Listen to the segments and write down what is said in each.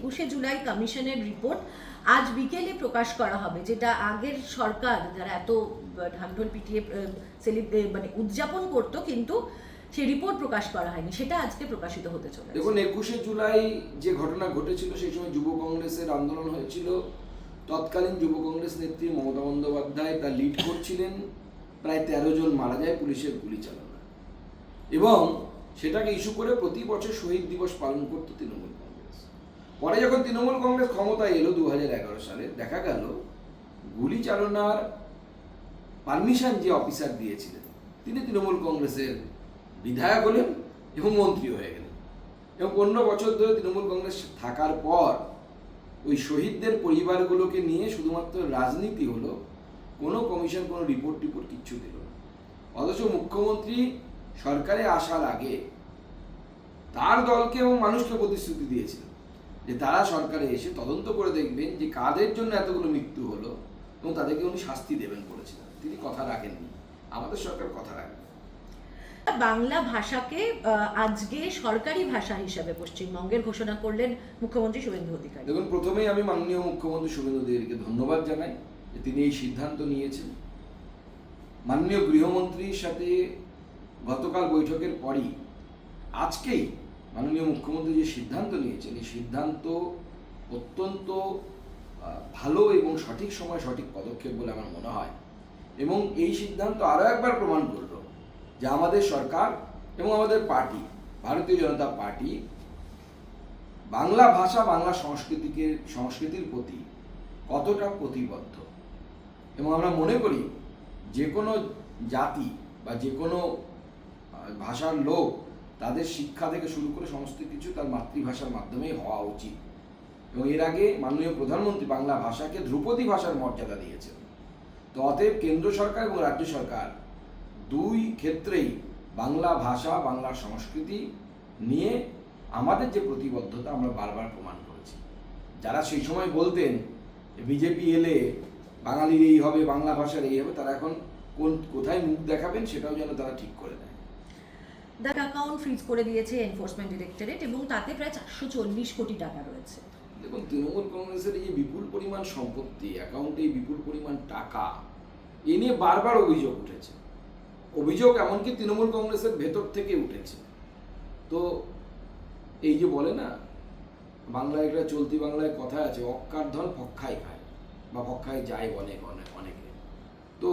21শে জুলাই কমিশনের রিপোর্ট আজ বিকেলে প্রকাশ করা হবে, যেটা আগের সরকার যারা এত ঢাকঢোল পিটিয়ে মানে উদযাপন করতো, কিন্তু সেই রিপোর্ট প্রকাশ করা হয়নি, সেটা আজকে প্রকাশিত হতে চলেছে। দেখুন, 21শে জুলাই যে ঘটনা ঘটেছিল সেই সময় যুব কংগ্রেসের আন্দোলন হয়েছিল। তৎকালীন যুব কংগ্রেস নেত্রী মমতা বন্দ্যোপাধ্যায় তা লিড করছিলেন। প্রায় 13 জন মারা যায় পুলিশের গুলি চালনা, এবং সেটাকে ইস্যু করে প্রতি বছর শহীদ দিবস পালন করত তৃণমূল কংগ্রেস। পরে যখন তৃণমূল কংগ্রেস ক্ষমতায় এলো 2011 সালে, দেখা গেল গুলি চালনার পারমিশন যে অফিসার দিয়েছিলেন তিনি তৃণমূল কংগ্রেসের বিধায়ক হলেন এবং মন্ত্রী হয়ে গেলেন, এবং 15 বছর ধরে তৃণমূল কংগ্রেস থাকার পর ওই শহীদদের পরিবারগুলোকে নিয়ে শুধুমাত্র রাজনীতি হলো, কোনো কমিশন কোনো রিপোর্ট কিচ্ছু দিল না। অথচ মুখ্যমন্ত্রী সরকারে আসার আগে তার দলকে এবং মানুষকে প্রতিশ্রুতি দিয়েছিলেন যে তারা সরকারে এসে তদন্ত করে দেখবেন যে কাদের জন্য এতগুলো মৃত্যু হলো এবং তাদেরকে উনি শাস্তি দেবেন বলেছিলেন। তিনি কথা রাখেননি, আমাদের সরকার কথা রাখেন। বাংলা ভাষাকে আজকে সরকারি ভাষা হিসেবে পশ্চিমবঙ্গের ঘোষণা করলেন মুখ্যমন্ত্রী শুভেন্দু অধিকারী। দেখুন, প্রথমেই আমি মাননীয় মুখ্যমন্ত্রী শুভেন্দু অধিকারীকে ধন্যবাদ জানাই যে তিনি এই সিদ্ধান্ত নিয়েছেন। মাননীয় গৃহমন্ত্রীর সাথে গতকাল বৈঠকের পরই আজকেই মাননীয় মুখ্যমন্ত্রী যে সিদ্ধান্ত নিয়েছেন, এই সিদ্ধান্ত অত্যন্ত ভালো এবং সঠিক সময় সঠিক পদক্ষেপ বলে আমার মনে হয়। এবং এই সিদ্ধান্ত আরও একবার প্রমাণ করল যে আমাদের সরকার এবং আমাদের পার্টি ভারতীয় জনতা পার্টি বাংলা ভাষা বাংলা সংস্কৃতির প্রতি কতটা প্রতিবদ্ধ। এবং আমরা মনে করি যে কোনো জাতি বা যে কোনো ভাষার লোক তাদের শিক্ষা থেকে শুরু করে সমস্ত কিছু তার মাতৃভাষার মাধ্যমেই হওয়া উচিত। এবং এর আগে মাননীয় প্রধানমন্ত্রী বাংলা ভাষাকে ধ্রুপদী ভাষার মর্যাদা দিয়েছেন। তো অতএব কেন্দ্র সরকার এবং রাজ্য সরকার দুই ক্ষেত্রেই বাংলা ভাষা বাংলা সংস্কৃতি নিয়ে আমাদের যে প্রতিবদ্ধতা আমরা বারবার প্রমাণ করেছি। যারা সেই সময় বলতেন বিজেপি এলে বাঙালির এই হবে, বাংলা ভাষার এই হবে, তারা এখন কোথায় মুখ দেখাবেন সেটাও যেন তারা ঠিক করে নেয়। ব্যাংক অ্যাকাউন্ট ফ্রিজ করে দিয়েছে এনফোর্সমেন্ট ডিরেক্টরেট, এবং তাতে প্রায় 440 কোটি টাকা রয়েছে। দেখুন, তৃণমূল কংগ্রেসের এই যে বিপুল পরিমাণ সম্পত্তি, অ্যাকাউন্টে এই বিপুল পরিমাণ টাকা, এ নিয়ে বারবার অভিযোগ উঠেছে। অভিযোগ এমনকি তৃণমূল কংগ্রেসের ভেতর থেকে উঠেছে। তো এই যে বলে না, বাংলায় একটা চলতি বাংলায় কথা আছে, অক্কার ধন ফক্কায় খায় বা ফক্কায় যায় অনেকে। তো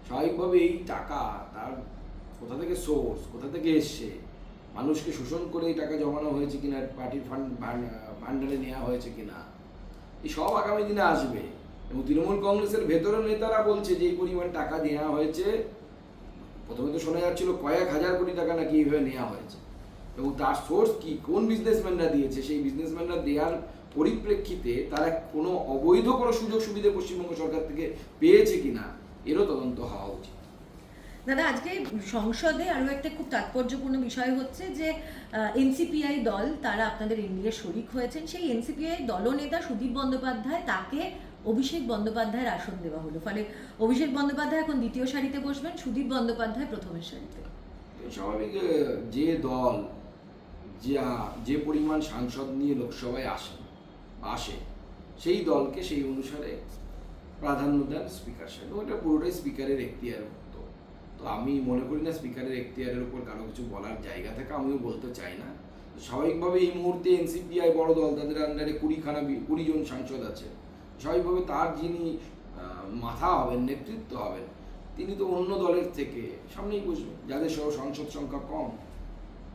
স্বাভাবিকভাবে এই টাকা তার কোথা থেকে সোর্স, কোথা থেকে এসছে, মানুষকে শোষণ করে এই টাকা জমানো হয়েছে কিনা, পার্টির ভান্ডারে নেওয়া হয়েছে কিনা, এই সব আগামী দিনে আসবে। এবং তৃণমূল কংগ্রেসের ভেতরের নেতারা বলছে যে এই পরিমাণ টাকা দেওয়া হয়েছে। প্রথমে তো শোনা যাচ্ছিল কয়েক হাজার কোটি টাকা নাকি এইভাবে নেওয়া হয়েছে, এবং তার সোর্স কি, কোন বিজনেসম্যানরা দিয়েছে, সেই বিজনেসম্যানরা দেওয়ার পরিপ্রেক্ষিতে তারা কোনো অবৈধ কোনো সুযোগ সুবিধা পশ্চিমবঙ্গ সরকার থেকে পেয়েছে কিনা এরও তদন্ত হওয়া উচিত। দাদা, আজকে সংসদে আরও একটা খুব তাৎপর্যপূর্ণ বিষয় হচ্ছে যে এনসিপিআই দল তারা আপনাদের এনডিএ শরিক হয়েছেন। সেই এনসিপিআই দলনেতা সুদীপ বন্দ্যোপাধ্যায়, তাকে অভিষেক বন্দ্যোপাধ্যায়ের আসন দেওয়া হলো। ফলে অভিষেক বন্দ্যোপাধ্যায় এখন দ্বিতীয় সারিতে বসবেন, সুদীপ বন্দ্যোপাধ্যায় প্রথমের সারিতে। স্বাভাবিক, যে দল যে পরিমাণ সাংসদ নিয়ে লোকসভায় আসে সেই দলকে সেই অনুসারে প্রাধান্য দেন স্পিকার সাহেব। ওটা পুরোটাই স্পিকারের এখতিয়ার মুক্ত। তো আমি মনে করি না স্পিকারের এখতিয়ারের উপর কারো কিছু বলার জায়গা থাকে, আমিও বলতে চাই না। স্বাভাবিকভাবে এই মুহূর্তে এনসিপিআই বড় দল, তাদের আন্ডারে 20 জন সাংসদ আছে। স্বাভাবিকভাবে তার যিনি মাথা হবেন, নেতৃত্ব হবেন, তিনি তো অন্য দলের থেকে সামনেই বসবেন, যাদের সহ সংসদ সংখ্যা কম।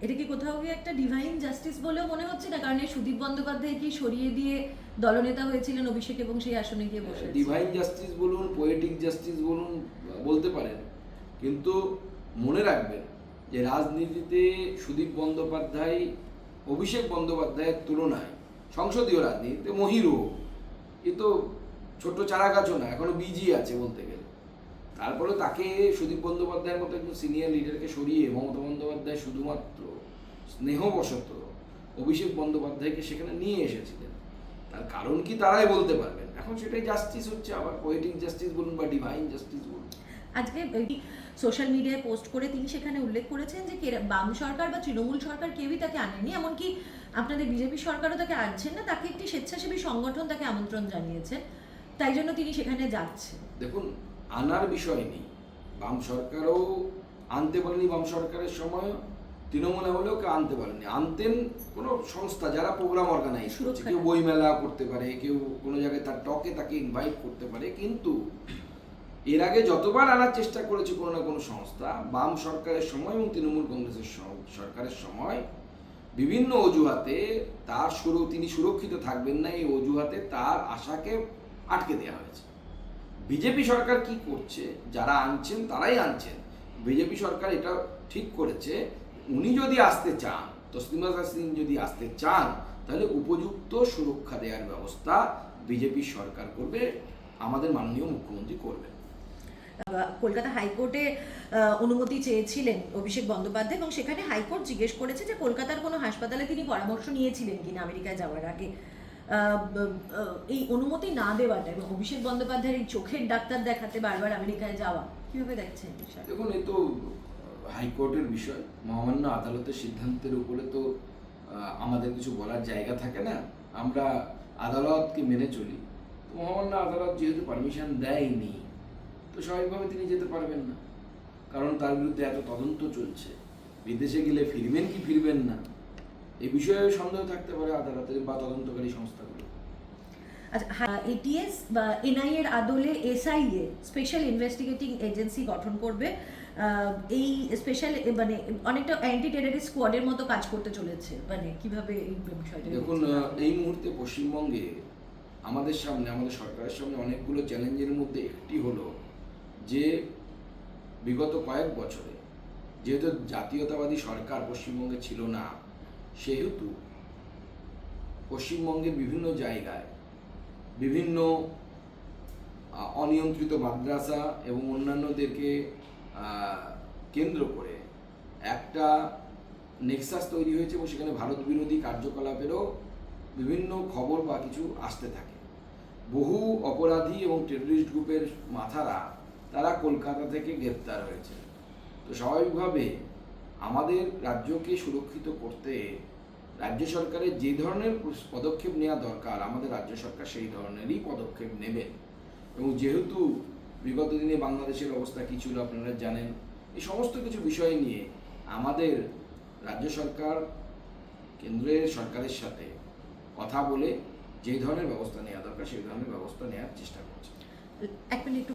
এটা কি কোথাও গিয়ে একটা ডিভাইন জাস্টিস বলেও মনে হচ্ছে না? কারণ সুদীপ বন্দ্যোপাধ্যায় কি সরিয়ে দিয়ে দলনেতা হয়েছিলেন অভিষেক, এবং সেই আসনে গিয়ে বসে। ডিভাইন জাস্টিস বলুন, পোয়েটিক জাস্টিস বলুন, বলতে পারেন, কিন্তু মনে রাখবেন যে রাজনীতিতে সুদীপ বন্দ্যোপাধ্যায় অভিষেক বন্দ্যোপাধ্যায়ের তুলনায় সংসদীয় রাজনীতিতে মহিরু। এ তো ছোট্ট চারা গাছও না, এখনো বীজই আছে বলতে গেলে। তারপরে তাকে সুদীপ বন্দ্যোপাধ্যায়ের মতো একজন সিনিয়র লিডারকে সরিয়ে মমতা বন্দ্যোপাধ্যায় শুধুমাত্র স্নেহবশত অভিষেক বন্দ্যোপাধ্যায়কে সেখানে নিয়ে এসেছিলেন। তার কারণ কি তারাই বলতে পারবেন। এখন সেটাই জাস্টিস হচ্ছে, আবার পোয়েটিক জাস্টিস বলুন বা ডিভাইন জাস্টিস বলুন। আজকে সোশ্যাল মিডিয়ায় পোস্ট করে তিনি সেখানে উল্লেখ করেছেন যে বাম সরকার বা তৃণমূল সরকার কেউই তাকে আনেনি, এমনকি আপনাদের বিজেপি সরকারও তাকে আনছেন না, তাকে একটি স্বেচ্ছাসেবী সংগঠন তাকে আমন্ত্রণ জানিয়েছে, তাই জন্য তিনি সেখানে যাচ্ছেন। দেখুন, আনার বিষয় নেই, বাম সরকারও আনতে বলেনি, বাম সরকারের সময় তৃণমূল আমলেও কেউ আনতে পারেনি। আনতেন কোনো সংস্থা যারা প্রোগ্রাম অর্গানাইজ করছে, সুরক্ষা। কেউ বইমেলা করতে পারে, কেউ কোনো জায়গায় তার টকে তাকে ইনভাইট করতে পারে, কিন্তু এর আগে যতবার আনার চেষ্টা করেছে কোনো না কোনো সংস্থা, বাম সরকারের সময় এবং তৃণমূল কংগ্রেসের সরকারের সময় বিভিন্ন অজুহাতে তিনি সুরক্ষিত থাকবেন না, এই অজুহাতে তার আশাকে আটকে দেওয়া হয়েছে। বিজেপি সরকার কি করছে, যারা আনছেন তারাই আনছেন। বিজেপি সরকার এটা ঠিক করেছে, উনি যদি আসতে চান, তসলিমা নাসরিন যদি আসতে চান, তাহলে উপযুক্ত সুরক্ষা দেওয়ার ব্যবস্থা বিজেপি সরকার করবে, আমাদের মাননীয় মুখ্যমন্ত্রী করবেন। কলকাতা হাইকোর্টে অনুমতি চেয়েছিলেন অভিষেক বন্দ্যোপাধ্যায়, এবং সেখানে হাইকোর্ট জিজ্ঞেস করেছে যে কলকাতার কোনো হাসপাতালে তিনি পরামর্শ নিয়েছিলেন কিনা আমেরিকায় যাওয়ার আগে। এই অনুমতি না দেওয়াটা এবং অভিষেক বন্দ্যোপাধ্যায়ের এই চোখের ডাক্তার দেখাতে বারবার আমেরিকায় যাওয়া, কিভাবে দেখছেন বিষয়? দেখুন, এই তো হাইকোর্টের বিষয়, মহামান্য আদালতের সিদ্ধান্তের উপরে তো আমাদের কিছু বলার জায়গা থাকে না। আমরা আদালতকে মেনে চলি। তো মহামান্য আদালত যেহেতু পারমিশন দেয়নি, তো স্বাভাবিকভাবে তিনি যেতে পারবেন না, কারণ তার বিরুদ্ধে এত তদন্ত চলছে। বিদেশে গেলে ফিরবেন কি ফিরবেন না, এই বিষয়ে সন্দেহ থাকতে পারে আদালতের বা তদন্তকারী সংস্থাগুলো। আচ্ছা, এটিএস বা এনআইএ এর আদলে এসআইএ স্পেশাল ইনভেস্টিগেটিং এজেন্সি গঠন করবে। এই স্পেশাল মানে অনেকটা অ্যান্টি টেররিস্ট স্কোয়াডের মতো কাজ করতে চলেছে, মানে কিভাবে এই বিষয়টা? দেখুন, এই মুহূর্তে পশ্চিমবঙ্গে আমাদের সরকারের সামনে অনেকগুলো চ্যালেঞ্জের মধ্যে একটি হলো যে বিগত কয়েক বছরে যেহেতু জাতীয়তাবাদী সরকার পশ্চিমবঙ্গে ছিল না, সেহেতু পশ্চিমবঙ্গের বিভিন্ন জায়গায় বিভিন্ন অনিয়ন্ত্রিত মাদ্রাসা এবং অন্যান্যদেরকে কেন্দ্র করে একটা নেক্সাস তৈরি হয়েছে, এবং সেখানে ভারত বিরোধী কার্যকলাপেরও বিভিন্ন খবর বা কিছু আসতে থাকে। বহু অপরাধী এবং টেররিস্ট গ্রুপের মাথারা তারা কলকাতা থেকে গ্রেপ্তার হয়েছে। তো স্বাভাবিকভাবে আমাদের রাজ্যকে সুরক্ষিত করতে রাজ্য সরকারের যে ধরনের পদক্ষেপ নেওয়া দরকার, আমাদের রাজ্য সরকার সেই ধরনেরই পদক্ষেপ নেবেন। এবং যেহেতু বিগত দিনে বাংলাদেশের অবস্থা কী ছিল আপনারা জানেন, এই সমস্ত কিছু বিষয় নিয়ে আমাদের রাজ্য সরকার কেন্দ্রের সরকারের সাথে কথা বলে যে ধরনের ব্যবস্থা নেওয়া দরকার সেই ধরনের ব্যবস্থা নেওয়ার চেষ্টা করছে। এক মিনিট।